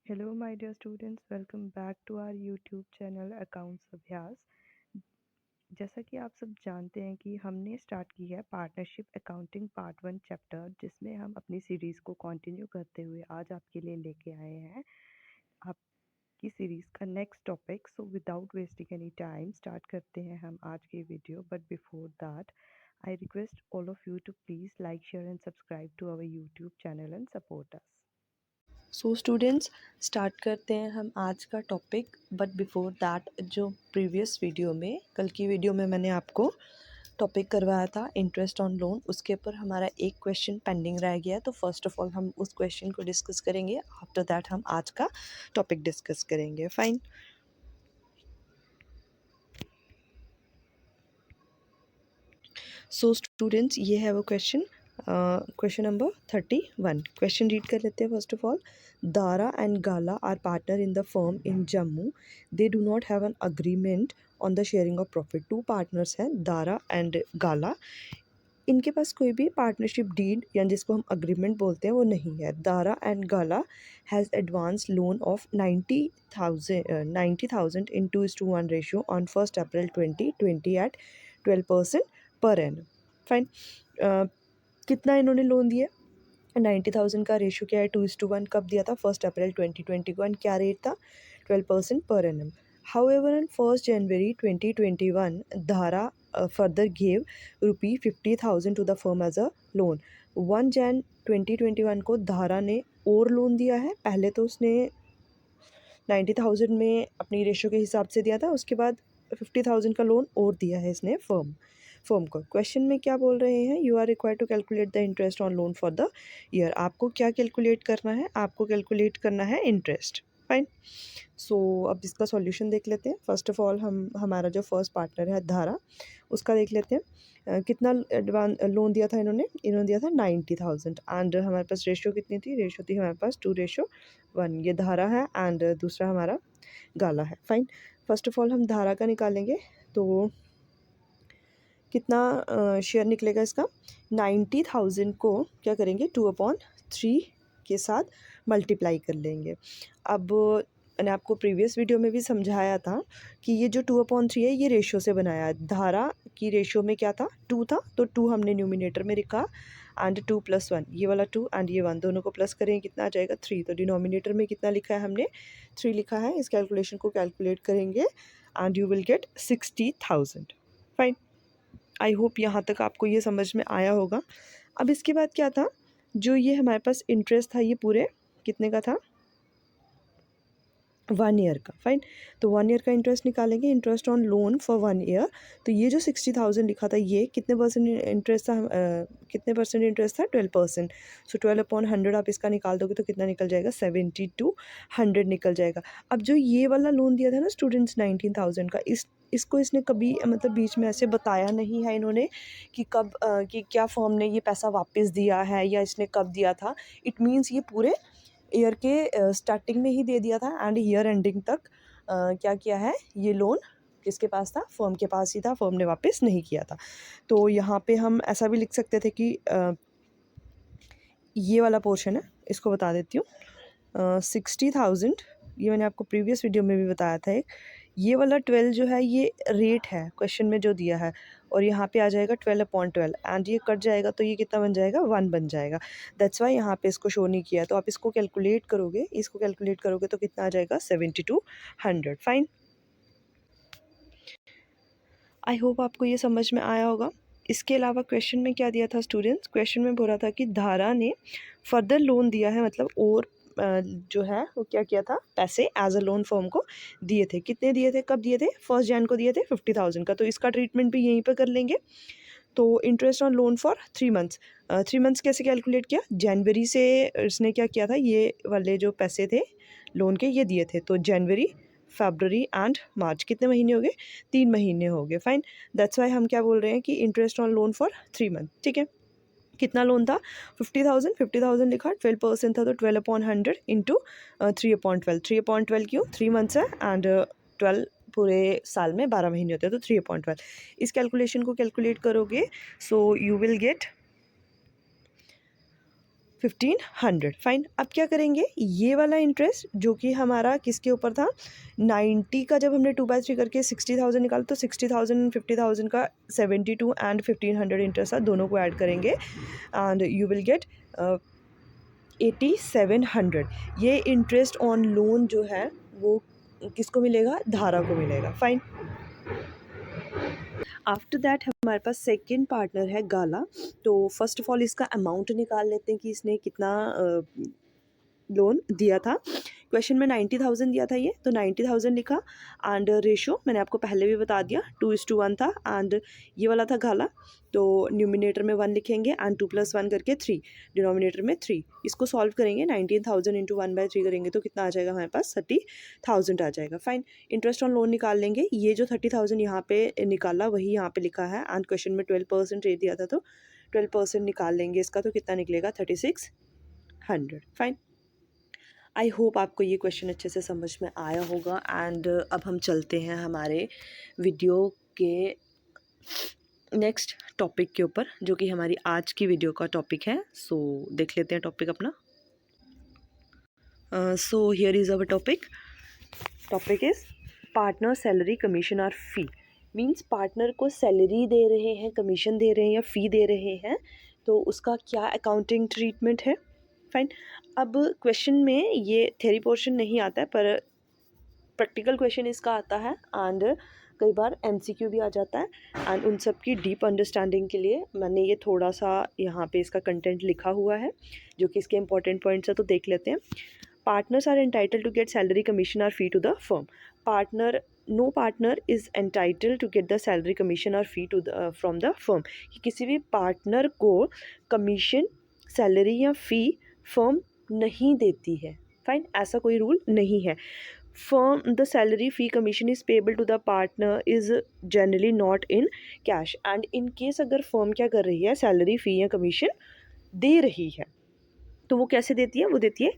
Hello, my dear students. Welcome back to our YouTube channel Accounts अभ्यास। जैसा कि आप सब जानते हैं कि हमने स्टार्ट की है पार्टनरशिप अकाउंटिंग पार्ट 1 चैप्टर, जिसमें हम अपनी सीरीज़ को कंटिन्यू करते हुए आज आपके लिए लेके आए हैं आपकी सीरीज़ का next topic. So without wasting any time start करते हैं हम आज की video. But before that I request all of you to please like, share and subscribe to our YouTube channel and support us. So students, start करते हैं हम आज का टॉपिक। बट बिफोर दैट, जो प्रीवियस वीडियो में, कल की video में मैंने आपको टॉपिक करवाया था इंटरेस्ट ऑन लोन, उसके ऊपर हमारा एक क्वेश्चन पेंडिंग रह गया है। तो फर्स्ट ऑफ ऑल हम उस क्वेश्चन को डिस्कस करेंगे, आफ्टर दैट हम आज का टॉपिक डिस्कस करेंगे। फाइन। सो स्टूडेंट्स, ये है वो question, question number 31। Question read कर लेते हैं। First of all, Dara and Gala are partner in the firm in Jammu. They do not have an agreement on the sharing of profit. Two partners हैं, Dara and गाला। इनके पास कोई भी पार्टनरशिप डीड या जिसको हम अग्रीमेंट बोलते हैं वो नहीं है। Dara and Gala has advance loan of 90,000 in 2:1 ratio on 1 April 2020 at 12% per N. Fine. कितना इन्होंने लोन दिया? 90,000 का रेशो क्या है? 2:1। कब दिया था? 1 अप्रैल 2021। क्या रेट था? 12% per annum. However, on 1 January 2021, Dhara further gave rupee 50,000 to the firm as a loan. 1 Jan 2021 को धारा ने और लोन दिया है। पहले तो उसने 90,000 में अपनी रेशो के हिसाब से दिया था, उसके बाद 50,000 का लोन और दिया है इसने फर्म को। क्वेश्चन में क्या बोल रहे हैं? You are required to calculate the interest on loan for the year. आपको क्या कैलकुलेट करना है? आपको कैलकुलेट करना है इंटरेस्ट। फाइन। सो अब इसका सॉल्यूशन देख लेते हैं। फर्स्ट ऑफ ऑल हमारा जो फर्स्ट पार्टनर है धारा, उसका देख लेते हैं। कितना एडवांस लोन दिया था इन्होंने दिया था 90,000। एंड हमारे पास रेशियो कितनी थी? रेशियो थी हमारे पास 2:1। ये धारा है एंड दूसरा हमारा गाला है। फाइन। फर्स्ट ऑफ ऑल हम धारा का निकालेंगे तो कितना शेयर निकलेगा इसका? 90,000 को क्या करेंगे? 2/3 के साथ मल्टीप्लाई कर लेंगे। अब मैंने आपको प्रीवियस वीडियो में भी समझाया था कि ये जो 2/3 है ये रेशो से बनाया है। धारा की रेशो में क्या था? 2 था, तो 2 हमने न्यूमिनेटर में लिखा एंड 2 + 1, ये वाला 2 एंड ये 1 दोनों को प्लस करेंगे, कितना आ जाएगा? 3। तो डिनोमिनेटर में कितना लिखा है हमने? 3 लिखा है। इस कैलकुलेशन को कैलकुलेट करेंगे and you will gate 60,000। Fine. I hope यहाँ तक आपको ये समझ में आया होगा। अब इसके बाद क्या था? जो ये हमारे पास इंटरेस्ट था, ये पूरे कितने का था? 1 ईयर का। फाइन। तो 1 ईयर का इंटरेस्ट निकालेंगे, interest on loan for 1 year. तो ये जो 60,000 लिखा था, ये कितने परसेंट इंटरेस्ट था? कितने परसेंट इंटरेस्ट था? 12%। सो 12/100 आप इसका निकाल दोगे तो कितना निकल जाएगा? 70/100 निकल जाएगा। अब जो ये वाला लोन दिया था ना स्टूडेंट्स 19,000 का, इसको इसने कभी मतलब बीच में ऐसे बताया नहीं है इन्होंने कि कब कि क्या फर्म ने ये पैसा वापस दिया है या इसने कब दिया था। इट मीन्स ये पूरे ईयर के स्टार्टिंग में ही दे दिया था एंड ईयर एंडिंग तक क्या किया है? ये लोन किसके पास था? फर्म के पास ही था, फर्म ने वापस नहीं किया था। तो यहाँ पे हम ऐसा भी लिख सकते थे कि ये वाला पोर्शन है, इसको बता देती हूँ। 60,000, ये मैंने आपको प्रीवियस वीडियो में भी बताया था। एक ये वाला 12 जो है ये रेट है क्वेश्चन में जो दिया है, और यहाँ पे आ जाएगा 12/12 एंड ये कट जाएगा तो ये कितना बन जाएगा? 1 बन जाएगा। दैट्स वाई यहाँ पे इसको शो नहीं किया। तो आप इसको कैलकुलेट करोगे तो कितना आ जाएगा? 70/100। फाइन। आई होप आपको ये समझ में आया होगा। इसके अलावा क्वेश्चन में क्या दिया था स्टूडेंट्स? क्वेश्चन में बोला था कि धारा ने फर्दर लोन दिया है, मतलब और जो है वो क्या किया था? पैसे एज अ लोन फर्म को दिए थे। कितने दिए थे? कब दिए थे? 1 जन को दिए थे 50,000 का। तो इसका ट्रीटमेंट भी यहीं पर कर लेंगे। तो interest on loan for 3 months. 3 months कैसे कैलकुलेट किया? जनवरी से इसने क्या किया था? ये वाले जो पैसे थे लोन के ये दिए थे। तो जनवरी, फरवरी एंड मार्च, कितने महीने हो गए? 3 महीने हो गए। फाइन। दैट्स वाई हम क्या बोल रहे हैं कि interest on loan for 3 month. ठीक है। कितना लोन था? 50,000 लिखा, 12% था तो 12/100 इंटू 3/12। 3/12 क्यों? 3 मंथ्स है एंड 12 पूरे साल में 12 महीने होते हैं, तो 3/12। इस कैलकुलेशन को कैलकुलेट करोगे so you will gate 1500। Fine, अब क्या करेंगे, ये वाला इंटरेस्ट जो कि हमारा किसके ऊपर था, 90 का जब हमने 2/3 करके 60,000 निकाला तो 60,000 50,000 का 72 एंड 1500 इंटरेस्ट था, दोनों को ऐड करेंगे एंड यू विल गेट 8700। ये इंटरेस्ट ऑन लोन जो है वो किसको मिलेगा, धारा को मिलेगा। फाइन, आफ्टर दैट हमारे पास सेकंड पार्टनर है गाला। तो फर्स्ट ऑफ ऑल इसका अमाउंट निकाल लेते हैं कि इसने कितना लोन दिया था। क्वेश्चन में 90,000 दिया था ये, तो 90,000 लिखा एंड रेशो मैंने आपको पहले भी बता दिया 2:1 था एंड ये वाला था गाला, तो न्यूमिनेटर में 1 लिखेंगे एंड 2 + 1 करके 3, डिनोमिनेटर में 3। इसको सॉल्व करेंगे, 19,000 इंटू 1/3 करेंगे तो कितना आ जाएगा हमारे पास, 30,000 आ जाएगा। फाइन, इंटरेस्ट ऑन लोन निकाल लेंगे, ये जो 30,000 यहाँ पे निकाला वही यहाँ पे लिखा है एंड क्वेश्चन में 12% रेट दिया था, तो 12% निकाल लेंगे इसका, तो कितना निकलेगा, 3600। फाइन, आई होप आपको ये क्वेश्चन अच्छे से समझ में आया होगा एंड अब हम चलते हैं हमारे वीडियो के नेक्स्ट टॉपिक के ऊपर, जो कि हमारी आज की वीडियो का टॉपिक है। सो देख लेते हैं टॉपिक अपना। So here is our topic is partner salary commission और फ़ी। मीन्स पार्टनर को सैलरी दे रहे हैं, कमीशन दे रहे हैं या फ़ी दे रहे हैं, तो उसका क्या अकाउंटिंग ट्रीटमेंट है। फाइन, अब क्वेश्चन में ये थ्योरी पोर्शन नहीं आता है पर प्रैक्टिकल क्वेश्चन इसका आता है एंड कई बार एमसीक्यू भी आ जाता है एंड उन सब की डीप अंडरस्टैंडिंग के लिए मैंने ये थोड़ा सा यहाँ पे इसका कंटेंट लिखा हुआ है जो कि इसके इंपॉर्टेंट पॉइंट्स है, तो देख लेते हैं। Partners are entitle to get salary commission और fee to the firm. Partner, no partner is entitle to get the salary commission और fee to the from the firm. कि किसी भी पार्टनर को कमीशन, सैलरी या फ़ी फर्म नहीं देती है। फाइन, ऐसा कोई रूल नहीं है। firm the salary fee commission is payable to the partner is generally not in cash and in case अगर firm क्या कर रही है, सैलरी फी या कमीशन दे रही है तो वो कैसे देती है, वो देती है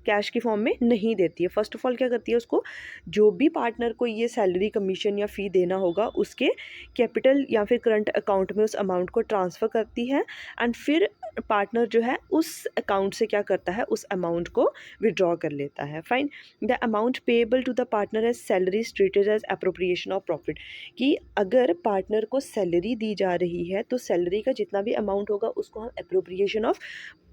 कैश की फॉर्म में नहीं देती है। फर्स्ट ऑफ ऑल क्या करती है, उसको जो भी पार्टनर को ये सैलरी कमीशन या फ़ी देना होगा उसके कैपिटल या फिर करंट अकाउंट में उस अमाउंट को ट्रांसफ़र करती है एंड फिर पार्टनर जो है उस अकाउंट से क्या करता है, उस अमाउंट को विड्रॉ कर लेता है। Fine, the amount payable to the partner as salary treated as appropriation of profit. कि अगर पार्टनर को सैलरी दी जा रही है तो सैलरी का जितना भी अमाउंट होगा उसको हम अप्रोप्रिएशन ऑफ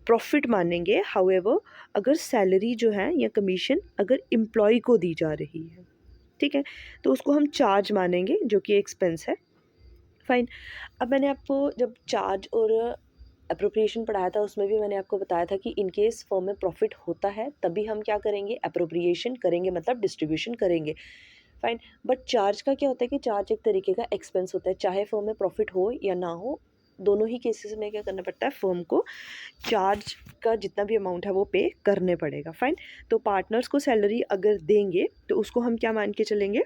प्रॉफिट मानेंगे। हाउएवर अगर सैलरी जो है या कमीशन अगर एम्प्लॉय को दी जा रही है, ठीक है, तो उसको हम चार्ज मानेंगे जो कि एक्सपेंस है। फाइन, अब मैंने आपको जब चार्ज और अप्रोप्रिएशन पढ़ाया था उसमें भी मैंने आपको बताया था कि इन केस फर्म में प्रॉफिट होता है तभी हम क्या करेंगे, अप्रोप्रिएशन करेंगे, मतलब डिस्ट्रीब्यूशन करेंगे। फाइन, बट चार्ज का क्या होता है कि चार्ज एक तरीके का एक्सपेंस होता है, चाहे फर्म में प्रॉफिट हो या ना हो, दोनों ही केसेस में क्या करना पड़ता है, फर्म को चार्ज का जितना भी अमाउंट है वो पे करने पड़ेगा। फाइन, तो पार्टनर्स को सैलरी अगर देंगे तो उसको हम क्या मान के चलेंगे,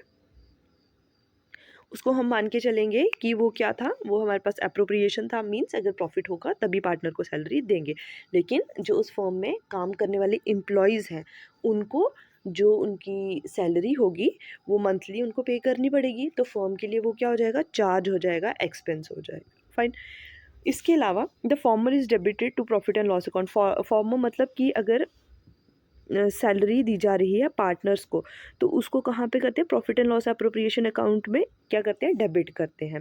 उसको हम मान के चलेंगे कि वो क्या था, वो हमारे पास अप्रोप्रिएशन था। मींस अगर प्रॉफिट होगा तभी पार्टनर को सैलरी देंगे, लेकिन जो उस फर्म में काम करने वाले एम्प्लॉयज़ हैं उनको जो उनकी सैलरी होगी वो मंथली उनको पे करनी पड़ेगी, तो फर्म के लिए वो क्या हो जाएगा, चार्ज हो जाएगा, एक्सपेंस हो जाएगा। फाइन, इसके अलावा the former is debited to profit and loss account. Former मतलब कि अगर सैलरी दी जा रही है पार्टनर्स को तो उसको कहाँ पे करते हैं, profit and loss appropriation account में क्या करते हैं, डेबिट करते हैं।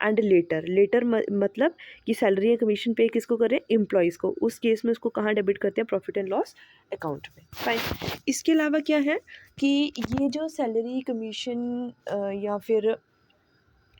एंड लेटर मतलब कि सैलरी या कमीशन पे किसको करें, एम्प्लॉयज़ को, उस केस में उसको कहाँ डेबिट करते हैं, प्रॉफिट एंड लॉस अकाउंट में। फाइन, इसके अलावा क्या है कि ये जो सैलरी कमीशन या फिर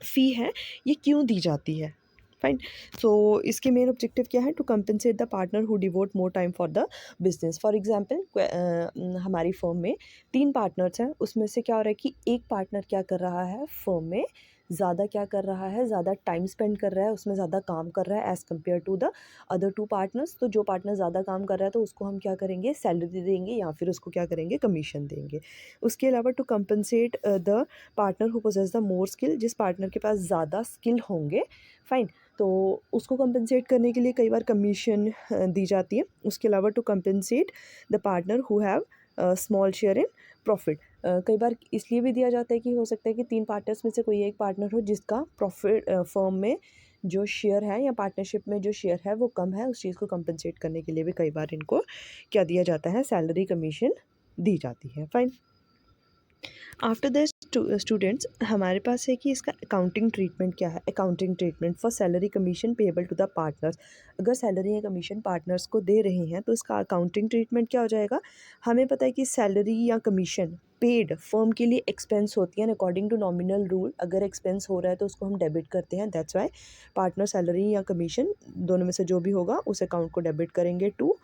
फ़ी है ये क्यों दी जाती है। फाइन, सो इसके मेन ऑब्जेक्टिव क्या है, to compensate the partner who devote more time for the business. For example हमारी फर्म में 3 पार्टनर्स हैं, उसमें से क्या हो रहा है कि एक पार्टनर क्या कर रहा है, फर्म में ज़्यादा क्या कर रहा है, ज़्यादा टाइम स्पेंड कर रहा है, उसमें ज़्यादा काम कर रहा है as compare to the other 2 partners. तो जो पार्टनर ज़्यादा काम कर रहा है तो उसको हम क्या करेंगे, सैलरी देंगे या फिर उसको क्या करेंगे, कमीशन देंगे। उसके अलावा to compensate the partner who possess the more skill, जिस पार्टनर के पास ज़्यादा स्किल होंगे, फाइन, तो उसको कंपनसेट करने के लिए कई बार कमीशन दी जाती है। उसके अलावा to compensate the partner who have small share in profit, कई बार इसलिए भी दिया जाता है कि हो सकता है कि 3 पार्टनर्स में से कोई एक पार्टनर हो जिसका प्रॉफिट फर्म में जो शेयर है या पार्टनरशिप में जो शेयर है वो कम है, उस चीज़ को कंपनसेट करने के लिए भी कई बार इनको क्या दिया जाता है, सैलरी कमीशन दी जाती है। फाइन। आफ्टर दिस स्टूडेंट्स हमारे पास है कि इसका अकाउंटिंग ट्रीटमेंट क्या है। Accounting treatment for salary commission payable to the partners. अगर सैलरी या कमीशन पार्टनर्स को दे रहे हैं तो इसका अकाउंटिंग ट्रीटमेंट क्या हो जाएगा। हमें पता है कि सैलरी या कमीशन पेड फर्म के लिए एक्सपेंस होती है अकॉर्डिंग टू नॉमिनल रूल। अगर एक्सपेंस हो रहा है तो उसको हम डेबिट करते हैं। दैट्स वाई पार्टनर सैलरी या कमीशन दोनों में से जो भी होगा उस अकाउंट को डेबिट करेंगे टू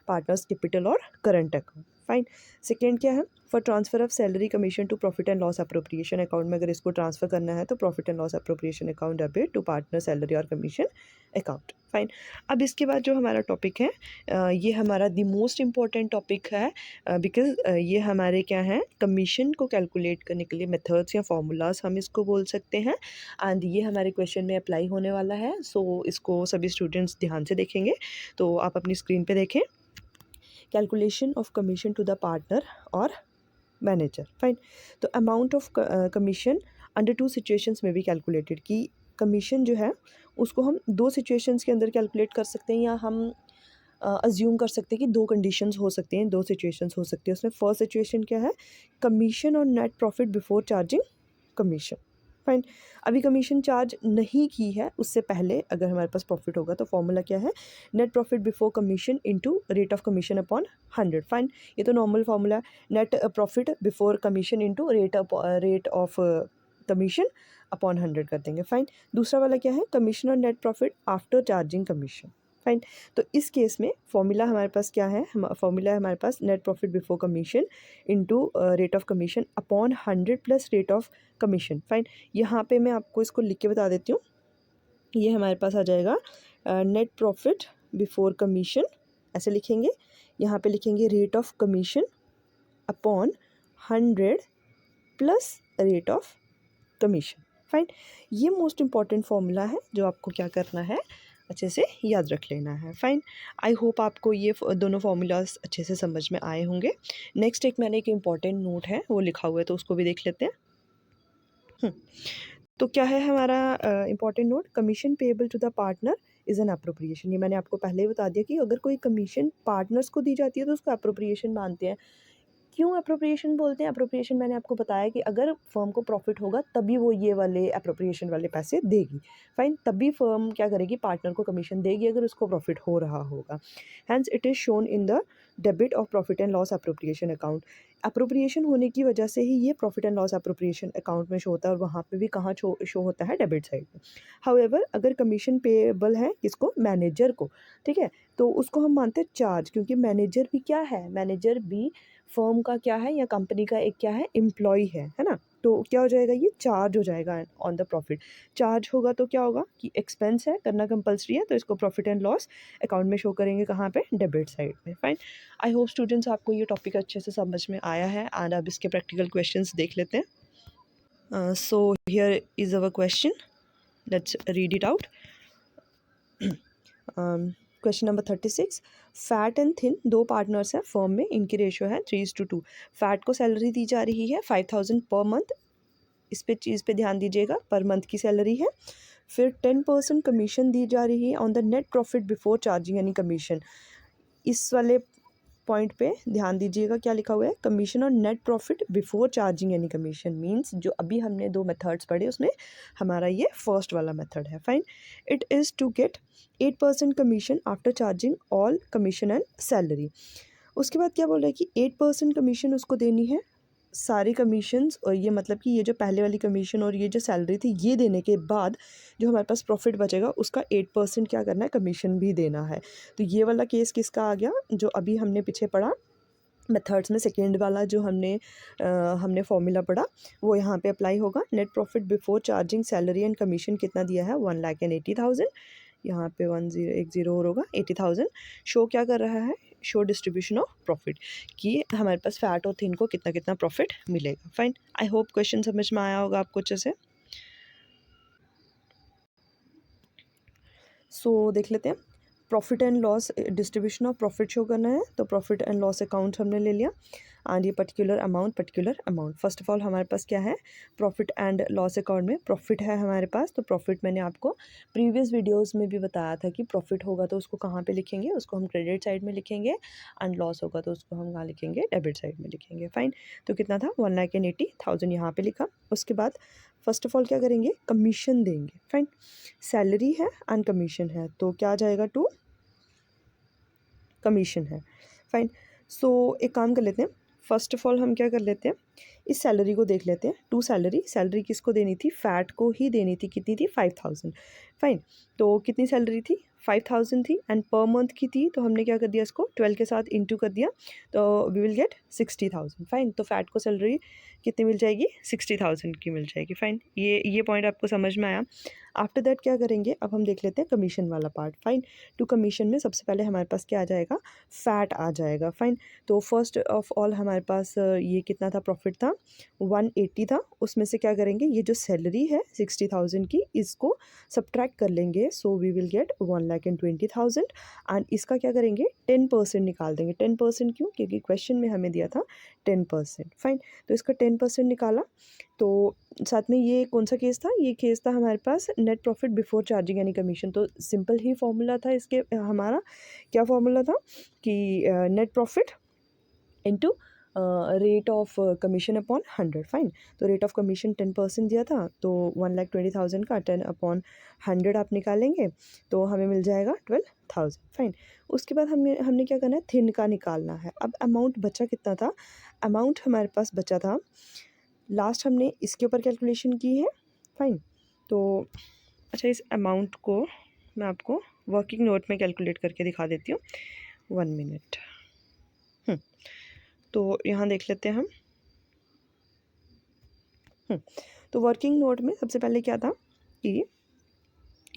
पार्टनर्स कैपिटल और करंट अकाउंट। फाइन। सेकेंड क्या है, for transfer of salary commission to profit and loss appropriation account में अगर इसको ट्रांसफर करना है तो profit and loss appropriation account debit to partner salary और कमीशन अकाउंट। फाइन। अब इसके बाद जो हमारा टॉपिक है ये हमारा द मोस्ट इम्पॉर्टेंट टॉपिक है बिकॉज ये हमारे क्या है, कमीशन को कैलकुलेट करने के लिए मेथड्स या फॉर्मूलाज हम इसको बोल सकते हैं एंड ये हमारे क्वेश्चन में अप्लाई होने वाला है। सो इसको सभी स्टूडेंट्स ध्यान से देखेंगे। तो आप अपनी स्क्रीन पे देखें, calculation of commission to the partner और मैनेजर। फाइन। तो amount of commission under two situations में भी कैलकुलेटेड कि कमीशन जो है उसको हम दो सिचुएशंस के अंदर कैलकुलेट कर सकते हैं या हम अज्यूम कर सकते हैं कि दो कंडीशंस हो सकती हैं, दो सिचुएशंस हो सकती है। उसमें फर्स्ट सिचुएशन क्या है, कमीशन और net profit before charging commission. Fine. अभी कमीशन चार्ज नहीं की है, उससे पहले अगर हमारे पास प्रॉफिट होगा तो फॉर्मूला क्या है, net profit before commission into rate of commission upon 100। Fine. ये तो नॉर्मल फॉर्मूला है। Net profit before commission into rate of commission upon 100 कर देंगे। फाइन। दूसरा वाला क्या है, कमीशन और net profit after charging commission. Fine. तो इस केस में फॉर्मूला हमारे पास क्या है, फॉर्मूला है हमारे पास net profit before commission into rate of commission upon 100 plus rate of commission. Fine. यहाँ पे मैं आपको इसको लिख के बता देती हूँ। ये हमारे पास आ जाएगा नेट प्रॉफिट बिफोर कमीशन, ऐसे लिखेंगे। यहाँ पे लिखेंगे rate of commission upon 100 plus rate of commission. Fine. ये मोस्ट इंपॉर्टेंट फॉर्मूला है जो आपको क्या करना है, अच्छे से याद रख लेना है। फाइन। आई होप आपको ये दोनों फार्मूलाज अच्छे से समझ में आए होंगे। नेक्स्ट एक मैंने एक इम्पॉर्टेंट नोट है वो लिखा हुआ है तो उसको भी देख लेते हैं। तो क्या है हमारा important note, commission payable to the partner is an appropriation. ये मैंने आपको पहले ही बता दिया कि अगर कोई कमीशन पार्टनर्स को दी जाती है तो उसको अप्रोप्रिएशन मानते हैं। क्यों अप्रोप्रिएशन बोलते हैं, अप्रोप्रिएशन मैंने आपको बताया कि अगर फर्म को प्रॉफिट होगा तभी वो ये वाले अप्रोप्रिएशन वाले पैसे देगी। फाइन। तभी फर्म क्या करेगी, पार्टनर को कमीशन देगी अगर उसको प्रॉफिट हो रहा होगा। Hence it is shown in the debit of profit and loss appropriation account. Appropriation होने की वजह से ही ये profit and loss appropriation account में शो होता है और वहाँ पे भी कहाँ शो होता है, डेबिट साइड में। हाउएवर अगर कमीशन पेएबल है किसको, मैनेजर को, ठीक है, तो उसको हम मानते हैं चार्ज, क्योंकि मैनेजर भी क्या है, मैनेजर भी फर्म का क्या है या कंपनी का एक क्या है, एम्प्लॉय है ना। तो क्या हो जाएगा, ये चार्ज हो जाएगा ऑन द प्रॉफिट। चार्ज होगा तो क्या होगा कि एक्सपेंस है, करना कंपलसरी है, तो इसको प्रॉफिट एंड लॉस अकाउंट में शो करेंगे कहाँ पे, डेबिट साइड में। फाइन। आई होप स्टूडेंट्स आपको ये टॉपिक अच्छे से समझ में आया है एंड अब इसके प्रैक्टिकल क्वेश्चंस देख लेते हैं। So here is our question, let's read it out. Question number 36, fat and thin दो पार्टनर्स हैं फर्म में, इनकी रेशियो है 3:2। फैट को सैलरी दी जा रही है 5000 पर मंथ, इस पे चीज़ पे ध्यान दीजिएगा, पर मंथ की सैलरी है। फिर 10% कमीशन दी जा रही है on the net profit before charging यानी कमीशन। इस वाले पॉइंट पे ध्यान दीजिएगा, क्या लिखा हुआ है, कमीशन और नेट प्रॉफिट बिफोर चार्जिंग यानी कमीशन। मींस जो अभी हमने दो मेथड्स पढ़े उसमें हमारा ये फर्स्ट वाला मेथड है। Fine. It is to get 8% commission after charging all commission and salary. उसके बाद क्या बोल रहा है कि 8% कमीशन उसको देनी है सारे कमीशंस, और ये मतलब कि ये जो पहले वाली कमीशन और ये जो सैलरी थी ये देने के बाद जो हमारे पास प्रॉफिट बचेगा उसका 8% क्या करना है, कमीशन भी देना है। तो ये वाला केस किसका आ गया, जो अभी हमने पीछे पढ़ा मेथड्स में, सेकेंड वाला जो हमने फॉर्मूला पढ़ा वो यहाँ पे अप्लाई होगा। Net profit before charging salary and commission कितना दिया है, 1,80,000। यहाँ पे 10 और होगा 80,000। शो क्या कर रहा है, शो डिस्ट्रीब्यूशन ऑफ प्रॉफिट, कि हमारे पास फैट और थिन को कितना कितना प्रॉफिट मिलेगा। फाइन। आई होप क्वेश्चन समझ में आया होगा आपको अच्छे से। सो देख लेते हैं, profit and loss, distribution of profit show करना है तो प्रॉफिट एंड लॉस अकाउंट हमने ले लिया। एंड ये particular amount. First of all हमारे पास क्या है, प्रॉफिट एंड लॉस अकाउंट में प्रॉफिट है हमारे पास। तो प्रॉफिट मैंने आपको प्रीवियस वीडियोस में भी बताया था कि प्रॉफिट होगा तो उसको कहाँ पे लिखेंगे, उसको हम क्रेडिट साइड में लिखेंगे, एंड लॉस होगा तो उसको हम कहाँ लिखेंगे, डेबिट साइड में लिखेंगे। फाइन। तो कितना था, 1,80,000 यहाँ पे लिखा। उसके बाद फर्स्ट ऑफ ऑल क्या करेंगे, कमीशन देंगे। फाइन। सैलरी है एंड कमीशन है, तो क्या आ जाएगा, टू कमीशन है। फाइन। सो एक काम कर लेते हैं, फर्स्ट ऑफ ऑल हम क्या कर लेते हैं, इस सैलरी को देख लेते हैं। टू सैलरी किसको देनी थी, फैट को ही देनी थी। कितनी थी, 5,000। फाइन। तो कितनी सैलरी थी, 5,000 थी, एंड पर मंथ की थी, तो हमने क्या कर दिया, इसको 12 के साथ इंटू कर दिया, तो वी विल गेट 60,000। फाइन। तो फैट को सैलरी कितनी मिल जाएगी, 60,000 की मिल जाएगी। फाइन। ये पॉइंट आपको समझ में आया। आफ्टर दैट क्या करेंगे, अब हम देख लेते हैं कमीशन वाला पार्ट। फाइन। टू कमीशन में सबसे पहले हमारे पास क्या आ जाएगा, फैट आ जाएगा। फाइन। तो फर्स्ट ऑफ ऑल हमारे पास ये कितना था, प्रॉफिट था 180 था। उसमें से क्या करेंगे, ये जो सैलरी है 60,000 की, इसको सब्ट्रैक्ट कर लेंगे। So we will get 1,20,000, and इसका क्या करेंगे, 10% निकाल देंगे। 10% क्यों, क्योंकि क्वेश्चन में हमें दिया था 10%। फाइन। तो इसका 10% निकाला। तो साथ में ये कौन सा केस था, ये केस था हमारे पास net profit before charging any commission. तो सिंपल ही फॉर्मूला था इसके, हमारा क्या फॉर्मूला था कि net profit into rate of commission upon 100। Fine. तो रेट ऑफ कमीशन 10% दिया था, तो 1,20,000 का 10/100 आप निकालेंगे तो हमें मिल जाएगा 12,000। फाइन। उसके बाद हमने क्या करना है, थिन का निकालना है। अब अमाउंट बचा कितना था, अमाउंट हमारे पास बचा था, लास्ट हमने इसके ऊपर कैलकुलेशन की है। फाइन। तो अच्छा, इस अमाउंट को मैं आपको वर्किंग नोट में कैलकुलेट करके दिखा देती हूँ, 1 मिनट। तो यहाँ देख लेते हैं हम। तो वर्किंग नोट में सबसे पहले क्या था कि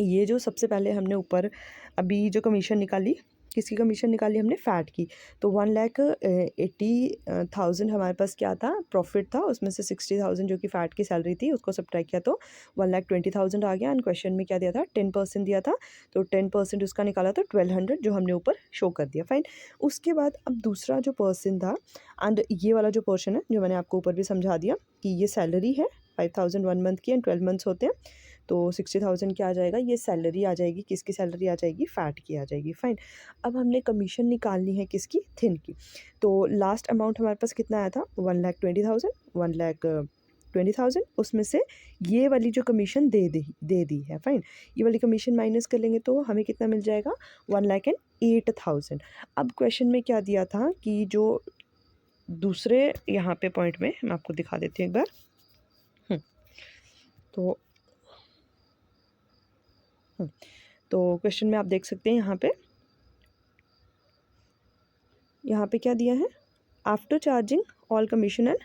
ये जो सबसे पहले हमने ऊपर अभी जो कमीशन निकाली, किसकी कमीशन निकाली हमने, फ़ैट की। तो 1,80,000 हमारे पास क्या था, प्रॉफिट था। उसमें से 60,000 जो कि फ़ैट की सैलरी थी, उसको सब्ट्रैक्ट किया तो 1,20,000 आ गया। एंड क्वेश्चन में क्या दिया था, 10% दिया था, तो 10% उसका निकाला तो 1,200, जो हमने ऊपर शो कर दिया। फाइन। उसके बाद अब दूसरा जो पर्सन था, एंड ये वाला जो पोर्शन है जो मैंने आपको ऊपर भी समझा दिया कि ये सैलरी है 5,000 1 मंथ की, एंड 12 मंथ्स होते हैं, तो 60,000 क्या आ जाएगा, ये सैलरी आ जाएगी। किसकी सैलरी आ जाएगी, फ़ैट की आ जाएगी। फाइन। अब हमने कमीशन निकालनी है किसकी, थिन की। तो लास्ट अमाउंट हमारे पास कितना आया था, 1,20,000, 1,20,000। उसमें से ये वाली जो कमीशन दे दी है। फाइन। ये वाली कमीशन माइनस कर लेंगे तो हमें कितना मिल जाएगा, 1,08,000। अब क्वेश्चन में क्या दिया था कि जो दूसरे यहाँ पे पॉइंट में मैं आपको दिखा देती हूँ एक बार। तो तो क्वेश्चन में आप देख सकते हैं यहाँ पे क्या दिया है, after charging all commission and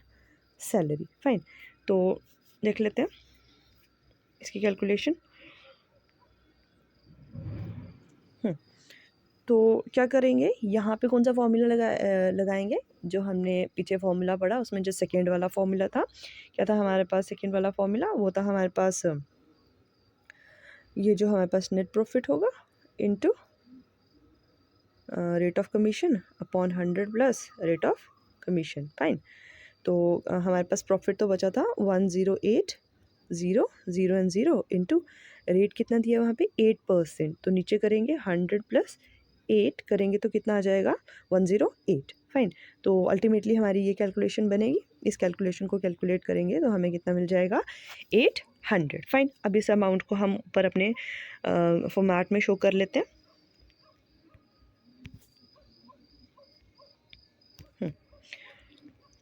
salary. Fine. तो देख लेते हैं इसकी कैलकुलेशन। तो क्या करेंगे, यहाँ पे कौन सा फॉर्मूला लगाएंगे, जो हमने पीछे फॉर्मूला पढ़ा उसमें जो सेकेंड वाला फॉर्मूला था, क्या था हमारे पास, सेकेंड वाला फॉर्मूला वो था हमारे पास, ये जो हमारे पास नेट प्रॉफिट होगा into rate of commission upon 100 plus rate of commission. Fine. तो हमारे पास प्रॉफिट तो बचा था 1,08,000 एंड 0 इंटू रेट कितना दिया वहाँ पे 8%। तो नीचे करेंगे 100 प्लस 8 करेंगे तो कितना आ जाएगा, 108। फाइन। तो अल्टीमेटली हमारी ये कैलकुलेशन बनेगी। इस कैलकुलेशन को कैलकुलेट करेंगे तो हमें कितना मिल जाएगा, 800। फाइन। अब इस अमाउंट को हम ऊपर अपने फॉर्मेट में शो कर लेते हैं।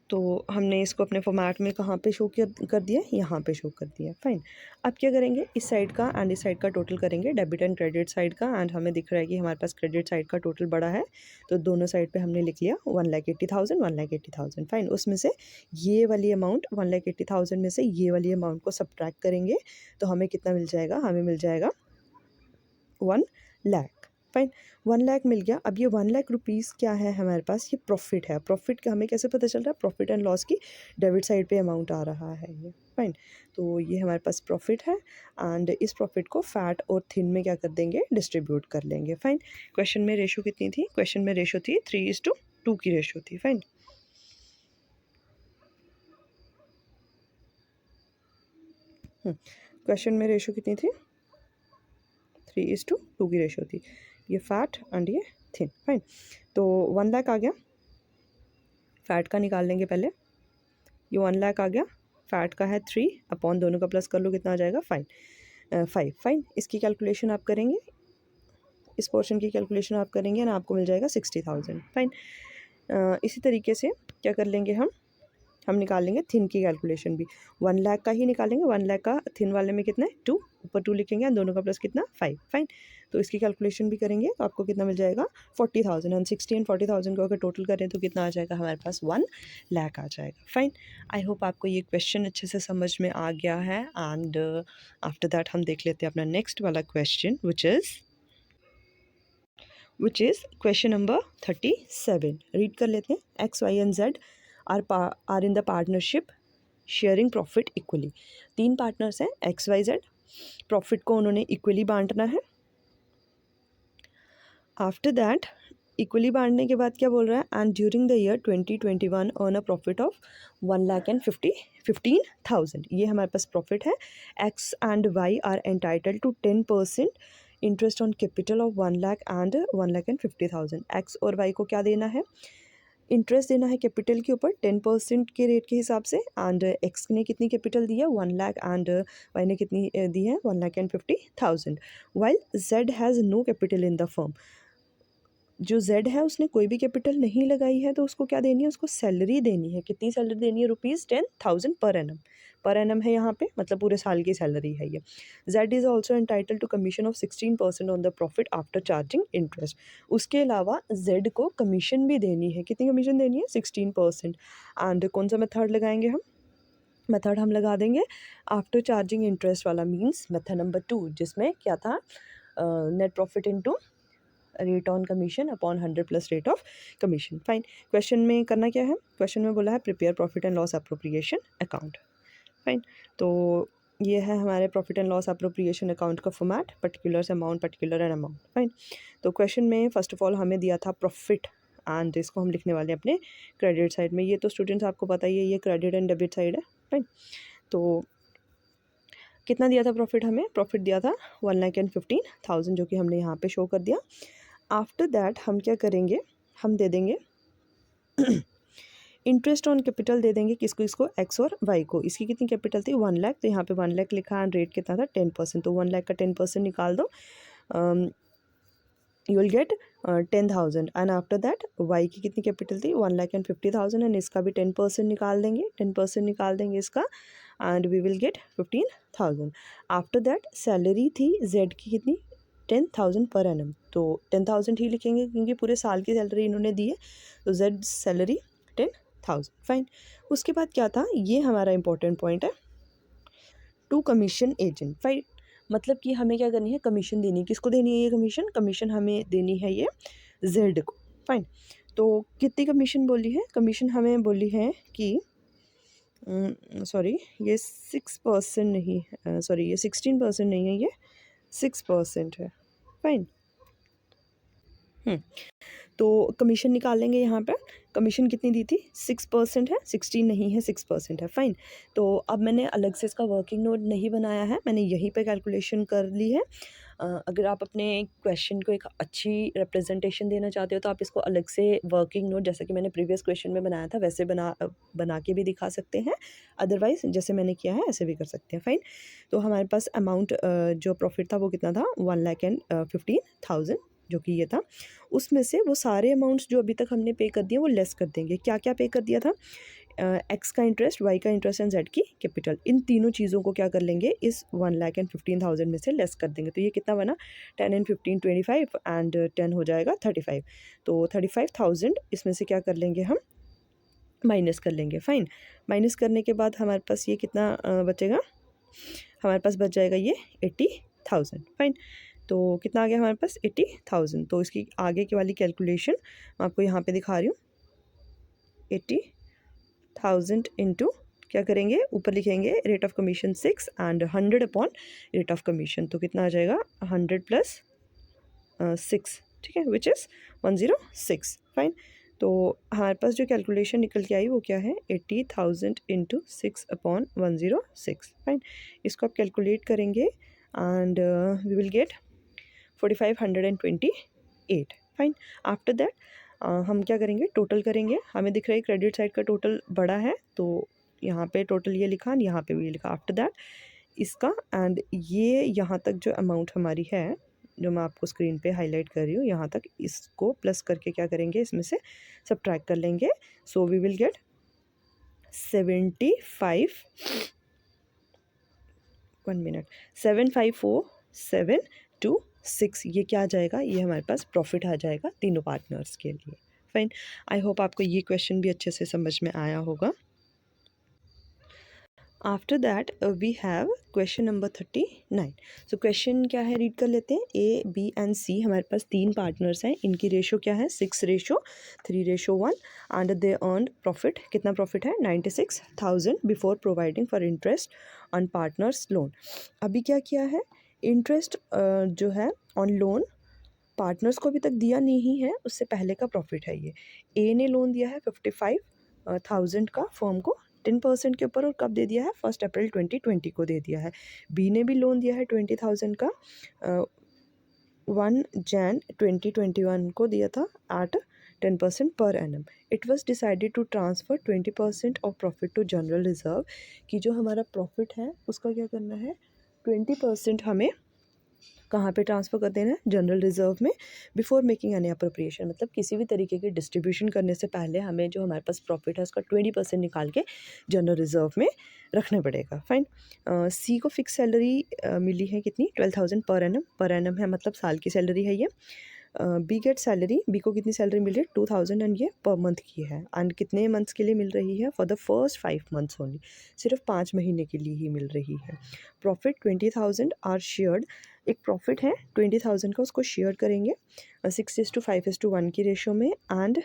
तो हमने इसको अपने फॉर्मेट में कहाँ पे शो कर दिया, यहाँ पे शो कर दिया। फाइन। अब क्या करेंगे, इस साइड का एंड इस साइड का टोटल करेंगे, डेबिट एंड क्रेडिट साइड का। एंड हमें दिख रहा है कि हमारे पास क्रेडिट साइड का टोटल बड़ा है, तो दोनों साइड पे हमने लिख लिया 1,80,000 1,80,000। फाइन। उसमें से ये वाली अमाउंट 1,80,000 में से ये वाली अमाउंट को सब्ट्रैक्ट करेंगे तो हमें कितना मिल जाएगा, हमें मिल जाएगा 1 लाख। फाइन। 1 लाख मिल गया। अब ये 1 लाख रुपीज़ क्या है हमारे पास, ये प्रॉफिट है। प्रॉफिट का हमें कैसे पता चल रहा है, प्रॉफिट एंड लॉस की डेबिट साइड पे अमाउंट आ रहा है ये। फाइन। तो ये हमारे पास प्रॉफिट है, एंड इस प्रॉफिट को फैट और थिन में क्या कर देंगे, डिस्ट्रीब्यूट कर लेंगे। फाइन। क्वेश्चन में रेशो कितनी थी, क्वेश्चन में रेशो थी 3:2 की रेशो थी। फाइन। क्वेश्चन में रेशो कितनी थी? 3:2 की रेशो थी। ये फैट एंड ये थिन। फाइन, तो 1 लाख आ गया, फैट का निकाल लेंगे पहले। ये 1 लाख आ गया, फैट का है 3 अपॉन दोनों का प्लस कर लो, कितना आ जाएगा 5। फाइन, इसकी कैलकुलेशन आप करेंगे, इस पोर्शन की कैलकुलेशन आप करेंगे ना, आपको मिल जाएगा 60,000। फाइन, इसी तरीके से क्या कर लेंगे हम निकाल लेंगे थिन की कैलकुलेशन भी। 1 लाख का ही निकालेंगे, 1 लाख का थिन वाले में कितना है 2, ऊपर 2 लिखेंगे और दोनों का प्लस कितना 5। फाइन, तो इसकी कैलकुलेशन भी करेंगे तो आपको कितना मिल जाएगा 40,000। एंड 60 एंड 40,000 को अगर टोटल करें तो कितना आ जाएगा हमारे पास 1 लाख आ जाएगा। फाइन, आई होप आपको ये क्वेश्चन अच्छे से समझ में आ गया है। एंड आफ्टर दैट हम देख लेते हैं अपना नेक्स्ट वाला question which is question number 37. Read कर लेते हैं। X, Y and Z are in the partnership sharing profit equally. 3 partners हैं एक्स वाई जेड, प्रॉफिट को उन्होंने इक्वली बांटना है। आफ्टर दैट इक्वली बांटने के बाद क्या बोल रहा है, and during the year 2021 earn a profit of 1,15,000। ये हमारे पास प्रॉफिट है। X and Y are entitled to 10% interest on capital of 1 lakh and 1,50,000। X और वाई को क्या देना है, इंटरेस्ट देना है कैपिटल के ऊपर 10% के रेट के हिसाब से। एंड एक्स ने कितनी कैपिटल दी है 1 लाख एंड वाई ने कितनी दी है 1,50,000। While Z has no capital in the firm. जो जेड है उसने कोई भी कैपिटल नहीं लगाई है, तो उसको क्या देनी है, उसको सैलरी देनी है। कितनी सैलरी देनी है, ₹10,000 पर एनम। पर एनम है यहाँ पे, मतलब पूरे साल की सैलरी है ये। Z is also entitle to commission of 16% on the profit after charging interest. उसके अलावा जेड को कमीशन भी देनी है। कितनी कमीशन देनी है 16%। एंड कौन सा मेथड लगाएंगे हम, मेथड हम लगा देंगे आफ्टर चार्जिंग इंटरेस्ट वाला, मीन्स मेथड नंबर 2, जिसमें क्या था net profit into rate on commission upon 100 plus rate of commission. Fine, question में करना क्या है, क्वेश्चन में बोला है prepare profit and loss appropriation account. Fine, तो ये है हमारे profit and loss appropriation account का format, particular amount, particular an amount. Fine, तो क्वेश्चन में फर्स्ट ऑफ ऑल हमें दिया था प्रॉफिट एंड इसको हम लिखने वाले हैं अपने क्रेडिट साइड में। ये तो स्टूडेंट्स आपको पता ही है, ये क्रेडिट एंड डेबिट साइड है। फाइन, तो कितना दिया था प्रॉफिट, हमें प्रॉफिट दिया था 1,15,000, जो कि हमने यहाँ पे शो कर दिया। आफ्टर दैट हम क्या करेंगे, हम दे देंगे इंटरेस्ट ऑन कैपिटल दे देंगे, किसको, इसको एक्स और वाई को। इसकी कितनी कैपिटल थी 1 लाख, तो यहाँ पे 1 लाख लिखा एंड रेट कितना था 10%, तो 1 लाख का 10% निकाल दो, you will get 10,000। And after that Y की कितनी कैपिटल थी 1,50,000 एंड इसका भी 10% निकाल देंगे, 10% निकाल देंगे इसका, and we will get 15,000। After that salary थी जेड की कितनी 10,000 पर एनम, तो 10,000 ही लिखेंगे क्योंकि पूरे साल की सैलरी इन्होंने दी है, तो जेड सैलरी 10,000। फाइन, उसके बाद क्या था, ये हमारा इंपॉर्टेंट पॉइंट है, टू कमीशन एजेंट। फाइन, मतलब कि हमें क्या करनी है, कमीशन देनी है। किसको देनी है ये कमीशन, कमीशन हमें देनी है ये जेड को। फाइन, तो कितनी कमीशन बोली है, कमीशन हमें बोली है कि सॉरी ये 6% नहीं, सॉरी ये 16% नहीं है, ये 6% है। फाइन, तो कमीशन निकालेंगे यहाँ पे, कमीशन कितनी दी थी 6% है, 16 नहीं है, 6% है। फाइन, तो अब मैंने अलग से इसका वर्किंग नोट नहीं बनाया है, मैंने यहीं पे कैलकुलेशन कर ली है। अगर आप अपने क्वेश्चन को एक अच्छी रिप्रेजेंटेशन देना चाहते हो तो आप इसको अलग से वर्किंग नोट, जैसे कि मैंने प्रीवियस क्वेश्चन में बनाया था वैसे बना के भी दिखा सकते हैं, अदरवाइज जैसे मैंने किया है ऐसे भी कर सकते हैं। फाइन, तो हमारे पास अमाउंट जो प्रॉफिट था वो कितना था 1,15,000, जो कि ये था। उसमें से वो सारे अमाउंट्स जो अभी तक हमने पे कर दिए वो लेस कर देंगे। क्या क्या पे कर दिया था, एक्स का इंटरेस्ट, वाई का इंटरेस्ट एंड जेड की कैपिटल, इन तीनों चीज़ों को क्या कर लेंगे, इस 1,15,000 में से लेस कर देंगे। तो ये कितना बना 10 एंड 15 25 एंड 10 हो जाएगा 35, तो 35,000 इसमें से क्या कर लेंगे हम माइनस कर लेंगे। फाइन, माइनस करने के बाद हमारे पास ये कितना बचेगा, हमारे पास बच जाएगा ये 80,000। फाइन, तो कितना आ गया हमारे पास 80,000। तो इसकी आगे की वाली कैलकुलेशन मैं आपको यहाँ पे दिखा रही हूँ, 80,000 इंटू क्या करेंगे, ऊपर लिखेंगे rate of commission 6 and 100 upon rate of commission, तो कितना आ जाएगा 100 प्लस 6, ठीक है, विच इज़ 106। फाइन, तो हमारे पास जो कैलकुलेशन निकल के आई वो क्या है, 80,000 इंटू 6/106। फाइन, इसको आप कैलकुलेट करेंगे and we will get 4528। Fine, after that हम क्या करेंगे, टोटल करेंगे। हमें दिख रहा है क्रेडिट साइड का टोटल बड़ा है, तो यहाँ पे टोटल ये लिखा, यहाँ पे भी ये लिखा। आफ्टर दैट इसका एंड ये यहाँ तक जो अमाउंट हमारी है, जो मैं आपको स्क्रीन पे हाईलाइट कर रही हूँ, यहाँ तक इसको प्लस करके क्या करेंगे, इसमें से सब्ट्रैक्ट कर लेंगे। So we will get 754,726। ये क्या आ जाएगा, ये हमारे पास प्रॉफिट आ जाएगा तीनों पार्टनर्स के लिए। फाइन, आई होप आपको ये क्वेश्चन भी अच्छे से समझ में आया होगा। After that we have question number 39। So question क्या है, रीड कर लेते हैं। ए, बी एंड सी हमारे पास तीन पार्टनर्स हैं, इनकी रेशो क्या है, 6:3:1 एंड दे अर्न प्रॉफिट। कितना प्रॉफिट है, 96,000 before providing for interest on partners loan. अभी क्या किया है, इंटरेस्ट जो है ऑन लोन पार्टनर्स को अभी तक दिया नहीं है, उससे पहले का प्रॉफिट है ये। ए ने लोन दिया है 55,000 का फर्म को 10% के ऊपर, और कब दे दिया है, 1 अप्रैल 2020 को दे दिया है। बी ने भी लोन दिया है 20,000 का 1 जैन 2021 को दिया था at 10% per annum. It was decided to transfer 20% of profit to general reserve, कि जो हमारा प्रॉफिट है उसका क्या करना है, 20% हमें कहाँ पे ट्रांसफ़र कर देना है, जनरल रिजर्व में, बिफोर मेकिंग एनी अप्रोप्रिएशन। मतलब किसी भी तरीके की डिस्ट्रीब्यूशन करने से पहले हमें जो हमारे पास प्रॉफिट है उसका 20% निकाल के जनरल रिजर्व में रखना पड़ेगा। फाइन, सी को फिक्स सैलरी मिली है कितनी, 12,000 पर एनम है, मतलब साल की सैलरी है ये। बी गेट सैलरी, बी को कितनी सैलरी मिल रही है, 2,000 एंड ये पर मंथ की है। एंड कितने मंथ्स के लिए मिल रही है, for the first 5 months only, सिर्फ 5 महीने के लिए ही मिल रही है। प्रॉफिट 20,000 आर शेयर्ड, एक प्रॉफिट है 20,000 का, उसको शेयर करेंगे 6:5:1 की रेशो में। एंड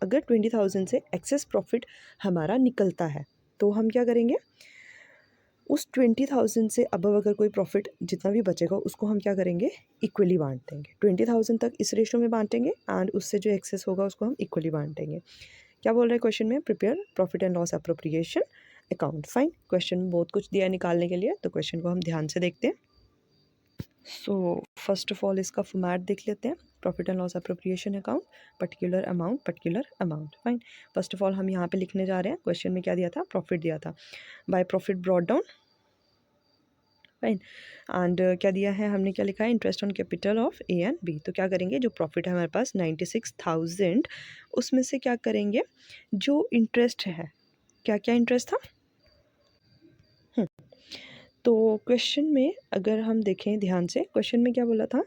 अगर 20,000 से एक्सेस प्रॉफिट हमारा निकलता है तो हम क्या करेंगे, उस 20,000 से अबव अगर कोई प्रॉफिट जितना भी बचेगा उसको हम क्या करेंगे, इक्वली बांट देंगे। 20,000 तक इस रेशो में बांटेंगे एंड उससे जो एक्सेस होगा उसको हम इक्वली बांट देंगे। क्या बोल रहे हैं क्वेश्चन में, prepare profit and loss appropriation account. Fine, question में बहुत कुछ दिया है निकालने के लिए, तो क्वेश्चन को हम ध्यान से देखते हैं। सो फर्स्ट ऑफ ऑल इसका फॉर्मेट देख लेते हैं, profit and loss appropriation account, particular amount. Fine, first of all हम यहाँ पे लिखने जा रहे हैं, क्वेश्चन में क्या दिया था, प्रॉफिट दिया था, by profit brought down. Fine, and क्या दिया है, हमने क्या लिखा है, interest on capital of A and B. तो क्या करेंगे, जो प्रॉफिट है हमारे पास 96,000, उसमें से क्या करेंगे, जो इंटरेस्ट है, क्या क्या इंटरेस्ट था। तो क्वेश्चन में अगर हम देखें ध्यान से, क्वेश्चन में क्या बोला था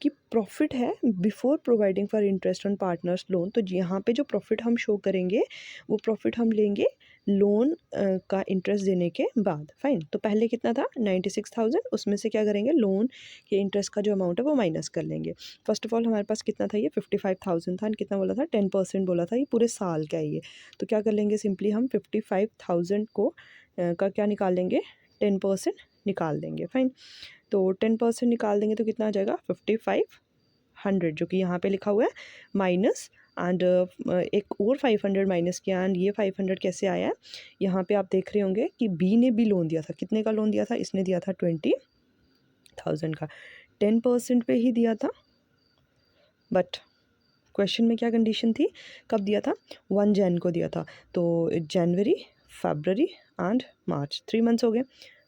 कि प्रॉफिट है before providing for interest on partners loan. तो यहाँ पे जो प्रॉफिट हम शो करेंगे वो प्रॉफिट हम लेंगे लोन का इंटरेस्ट देने के बाद। फाइन, तो पहले कितना था, 96,000, उसमें से क्या करेंगे, लोन के इंटरेस्ट का जो अमाउंट है वो माइनस कर लेंगे। फर्स्ट ऑफ ऑल हमारे पास कितना था, ये 55,000 था, कितना बोला था, 10% बोला था, ये पूरे साल का है ये। तो क्या कर लेंगे, सिंपली हम 55,000 को का क्या निकाल लेंगे, 10% निकाल देंगे। फाइन, तो 10% निकाल देंगे तो कितना आ जाएगा, 5,500, जो कि यहाँ पे लिखा हुआ है माइनस। एंड एक और 500 माइनस किया, एंड ये 500 कैसे आया है, यहाँ पे आप देख रहे होंगे कि बी ने भी लोन दिया था, कितने का लोन दिया था, इसने दिया था 20,000 का, 10% पे ही दिया था। बट क्वेश्चन में क्या कंडीशन थी, कब दिया था, 1 जैन को दिया था, तो जनवरी, फरवरी एंड मार्च, 3 मंथ्स हो गए,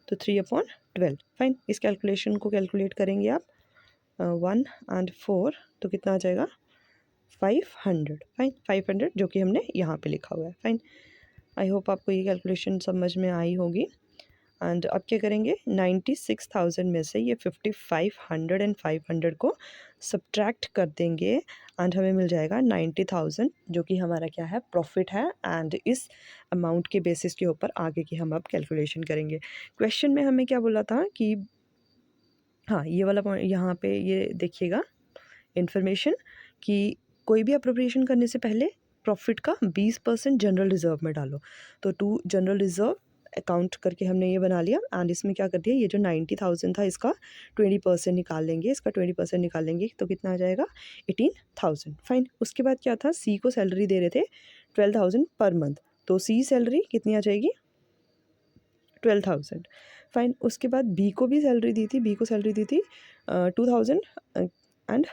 तो 3/12। फाइन, इस कैलकुलेशन को कैलकुलेट करेंगे आप 1 एंड 4, तो कितना आ जाएगा, 500। फाइन, 500 जो कि हमने यहाँ पे लिखा हुआ है। फाइन, आई होप आपको ये कैलकुलेशन समझ में आई होगी। एंड अब क्या करेंगे, 96,000 में से ये 5,500 एंड 500 को सब्ट्रैक्ट कर देंगे एंड हमें मिल जाएगा 90,000, जो कि हमारा क्या है, प्रॉफिट है। एंड इस अमाउंट के बेसिस के ऊपर आगे की हम अब कैलकुलेशन करेंगे। क्वेश्चन में हमें क्या बोला था कि, हाँ ये वाला पॉइंट यहाँ पे ये देखिएगा इन्फॉर्मेशन, कि कोई भी अप्रोप्रिएशन करने से पहले प्रॉफिट का 20% जनरल रिजर्व में डालो। तो टू जनरल रिजर्व अकाउंट करके हमने ये बना लिया एंड इसमें क्या कर दिया, ये जो 90,000 था इसका 20% निकाल लेंगे, इसका 20% निकाल लेंगे तो कितना आ जाएगा 18,000। फाइन। उसके बाद क्या था, सी को सैलरी दे रहे थे 12,000 पर मंथ, तो सी सैलरी कितनी आ जाएगी 12,000। फाइन। उसके बाद बी को भी सैलरी दी थी, बी को सैलरी दी थी 2,000 एंड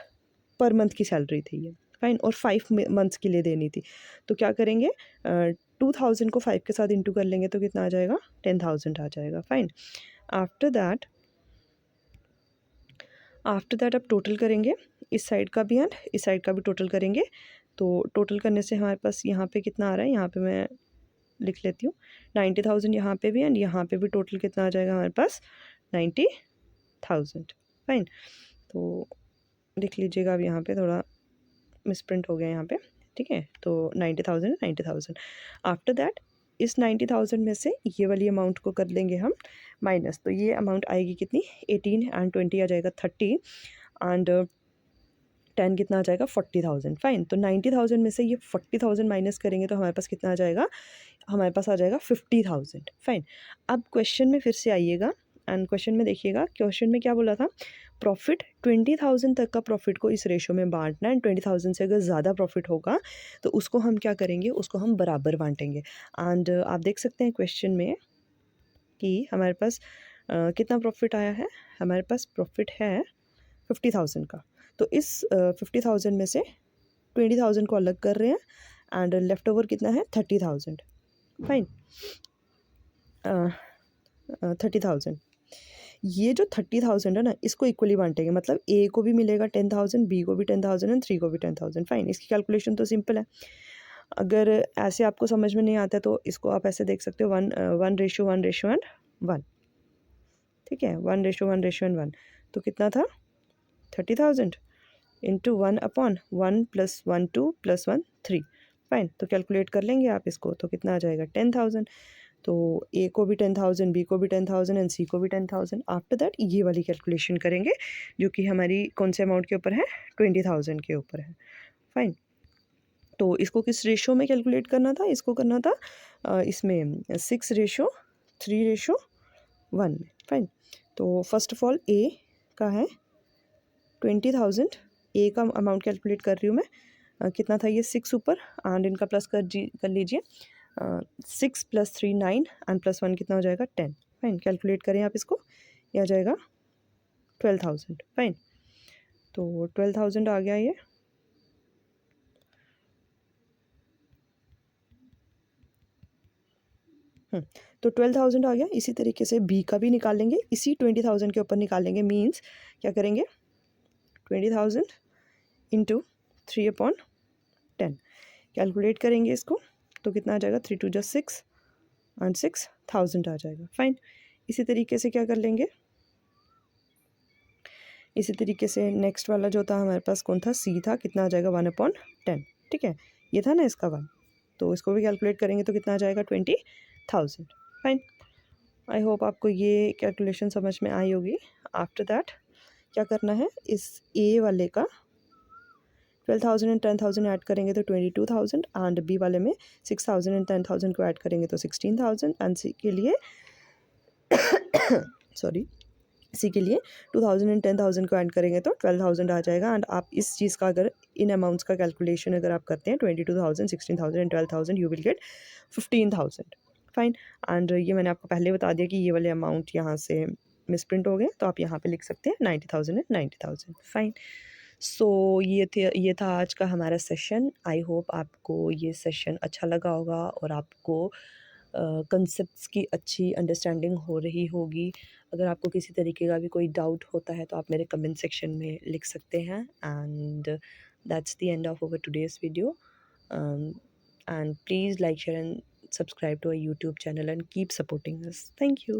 पर मंथ की सैलरी थी ये। फाइन। और 5 मंथ्स के लिए देनी थी, तो क्या करेंगे 2,000 को 5 के साथ इंटू कर लेंगे तो कितना आ जाएगा 10,000 आ जाएगा। फाइन। आफ्टर दैट आप टोटल करेंगे, इस साइड का भी एंड इस साइड का भी टोटल करेंगे, तो टोटल करने से हमारे पास यहाँ पे कितना आ रहा है, यहाँ पे मैं लिख लेती हूँ 90,000 यहाँ पे भी एंड यहाँ पे भी टोटल कितना आ जाएगा हमारे पास 90,000। फाइन। तो लिख लीजिएगा, अब यहाँ पे थोड़ा मिसप्रिंट हो गया यहाँ पे, ठीक है। तो 90,000 आफ्टर दैट इस 90,000 में से ये वाली अमाउंट को कर लेंगे हम माइनस, तो ये अमाउंट आएगी कितनी 18 एंड 20 आ जाएगा 30 एंड 10 कितना आ जाएगा 40,000। फाइन। तो 90,000 में से ये 40,000 माइनस करेंगे तो हमारे पास कितना आ जाएगा, हमारे पास आ जाएगा 50,000। फाइन। अब क्वेश्चन में फिर से आइएगा एंड क्वेश्चन में देखिएगा, क्वेश्चन में क्या बोला था, प्रॉफिट 20,000 तक का प्रॉफिट को इस रेशो में बांटना है, 20,000 से अगर ज़्यादा प्रॉफिट होगा तो उसको हम क्या करेंगे, उसको हम बराबर बांटेंगे। एंड आप देख सकते हैं क्वेश्चन में कि हमारे पास कितना प्रॉफिट आया है, हमारे पास प्रॉफिट है 50,000 का, तो इस 50,000 में से 20,000 को अलग कर रहे हैं एंड लेफ्ट ओवर कितना है 30,000। फाइन। 30,000, ये जो 30,000 है ना, इसको इक्वली बांटेंगे, मतलब ए को भी मिलेगा 10,000, बी को भी 10,000 एंड सी को भी 10,000। फाइन। इसकी कैलकुलेशन तो सिंपल है, अगर ऐसे आपको समझ में नहीं आता तो इसको आप ऐसे देख सकते हो 1:1:1 एंड 1, ठीक है, 1:1:1, तो कितना था 30,000 इंटू 1/1 + 1 2 + 1 3। फाइन। तो कैलकुलेट कर लेंगे आप इसको, तो कितना आ जाएगा 10,000, तो ए को भी 10,000, बी को भी 10,000 एंड सी को भी 10,000। आफ्टर दैट ये वाली कैलकुलेशन करेंगे जो कि हमारी कौन से अमाउंट के ऊपर है 20,000 के ऊपर है। फाइन। तो इसको किस रेशो में कैलकुलेट करना था, इसको करना था इसमें 6:3:1 में। फाइन। तो फर्स्ट ऑफ ऑल ए का है 20,000, ए का अमाउंट कैलकुलेट कर रही हूँ मैं, कितना था ये 6 ऊपर एंड इनका प्लस कर लीजिए, 6 + 3 9 एंड +1 कितना हो जाएगा 10। फाइन। कैलकुलेट करें आप इसको, ये आ जाएगा 12,000। फाइन। तो 12,000 आ गया ये। तो 12,000 आ गया। इसी तरीके से बी का भी निकाल लेंगे, इसी 20,000 के ऊपर निकालेंगे, मीन्स क्या करेंगे 20,000 इंटू 3/10 कैलकुलेट करेंगे इसको, तो कितना आ जाएगा 3 2 6 एंड 6,000 आ जाएगा। फाइन। इसी तरीके से क्या कर लेंगे, इसी तरीके से नेक्स्ट वाला जो था हमारे पास कौन था, सी था, कितना आ जाएगा 1/10। ठीक है, ये था ना इसका 1, तो इसको भी कैलकुलेट करेंगे तो कितना आ जाएगा 20,000। फाइन। आई होप आपको ये कैलकुलेशन समझ में आई होगी। आफ्टर दैट क्या करना है, इस ए वाले का 12,000 एंड 10,000 ऐड करेंगे तो 22,000 एंड बी वाले में 6,000 एंड 10,000 को ऐड करेंगे तो 16,000 एंड सी के लिए सॉरी सी के लिए 2,000 एंड 10,000 को ऐड करेंगे तो 12,000 आ जाएगा। एंड आप इस चीज़ का अगर इन अमाउंट्स का कैलकुलेशन अगर आप करते हैं 22,000 16,000 and 12,000 you will get 15,000। Fine. And ये मैंने आपको पहले बता दिया कि ये वाले अमाउंट यहाँ से मिसप्रिंट हो गए, तो आप यहाँ पे लिख सकते हैं 90,000 एंड 90,000। फाइन। सो ये था आज का हमारा सेशन। आई होप आपको ये सेशन अच्छा लगा होगा और आपको कंसेप्ट्स की अच्छी अंडरस्टैंडिंग हो रही होगी। अगर आपको किसी तरीके का भी कोई डाउट होता है तो आप मेरे कमेंट सेक्शन में लिख सकते हैं। And that's the end of our today's video. And please like share and subscribe to our YouTube channel and keep supporting us. Thank you.